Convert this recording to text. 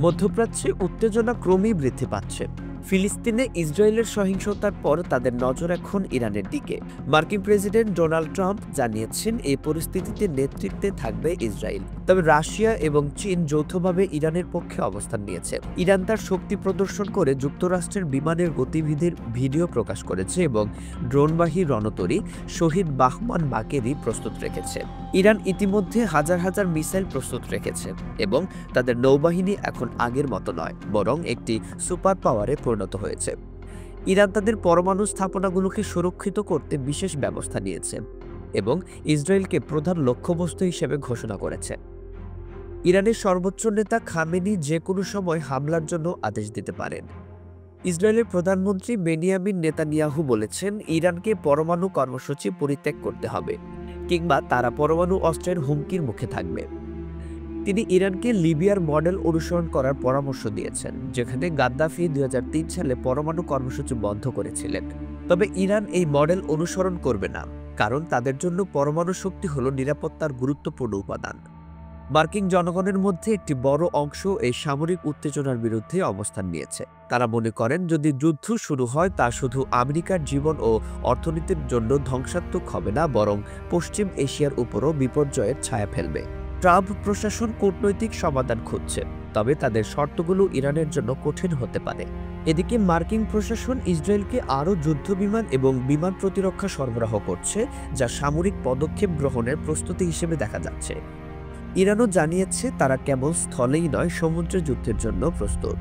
মধ্যপ্রাচ্যে উত্তেজনা ক্রমেই বৃদ্ধি পাচ্ছে। ফিলিস্তিনে ইসরায়েলের সহিংসতার পর তাদের নজর এখন ইরানের দিকে। মার্কিন প্রেসিডেন্ট ডোনাল্ড ট্রাম্প জানিয়েছেন এই পরিস্থিতিতে নেতৃত্বে থাকবে ইসরায়েল। তবে রাশিয়া এবং চীন যৌথভাবে ইরানের পক্ষে অবস্থান নিয়েছে। ইরান তার শক্তি প্রদর্শন করে যুক্তরাষ্ট্রের বিমানের গতিবিধির ভিডিও প্রকাশ করেছে এবং ড্রোনবাহী রণতরী শহীদ বাহমান বাকেরি প্রস্তুত রেখেছে। ইরান ইতিমধ্যে হাজার হাজার মিসাইল প্রস্তুত রেখেছে এবং তাদের নৌবাহিনী এখন আগের মতো নয়, বরং একটি সুপার পাওয়ারে পরিণত হয়েছে। ইরান তাদের পরমাণু স্থাপনাগুলোকে সুরক্ষিত করতে বিশেষ ব্যবস্থা নিয়েছে এবং ইসরায়েলকে প্রধান লক্ষ্যবস্তু হিসেবে ঘোষণা করেছে। ইরানের সর্বোচ্চ নেতা খামেনি যে কোনো সময় হামলার জন্য আদেশ দিতে পারেন। ইসরায়েলের প্রধানমন্ত্রী বেনিয়ামিন নেতানিয়াহু বলেছেন, ইরানকে পরমাণু কর্মসূচি পরিত্যাগ করতে হবে, কিংবা তারা পরমাণু অস্ত্রের হুমকির মুখে থাকবে। তিনি ইরানকে লিবিয়ার মডেল অনুসরণ করার পরামর্শ দিয়েছেন, যেখানে গাদ্দাফি 2003 সালে পরমাণু কর্মসূচি বন্ধ করেছিলেন। তবে ইরান এই মডেল অনুসরণ করবে না, কারণ তাদের জন্য পরমাণু শক্তি হল নিরাপত্তার গুরুত্বপূর্ণ উপাদান। মার্কিন জনগণের মধ্যে একটি বড় অংশ এই সামরিক উত্তেজনার বিরুদ্ধে অবস্থান নিয়েছে। তারা মনে করেন, যদি যুদ্ধ শুরু হয় তা শুধু আমেরিকার জীবন ও অর্থনীতির জন্য ধ্বংসাত্মক হবে না, বরং পশ্চিম এশিয়ার উপরও বিপর্যয়ের ছায়া ফেলবে। ট্রাম্প প্রশাসন কূটনৈতিক সমাধান খুঁজছে, তবে তাদের শর্তগুলো ইরানের জন্য কঠিন হতে পারে। এদিকে মার্কিন প্রশাসন ইসরায়েলকে আরও যুদ্ধবিমান এবং বিমান প্রতিরক্ষা সরবরাহ করছে, যা সামরিক পদক্ষেপ গ্রহণের প্রস্তুতি হিসেবে দেখা যাচ্ছে। ইরানও জানিয়েছে তারা কেবল স্থলেই নয়, সমুদ্রে যুদ্ধের জন্য প্রস্তুত।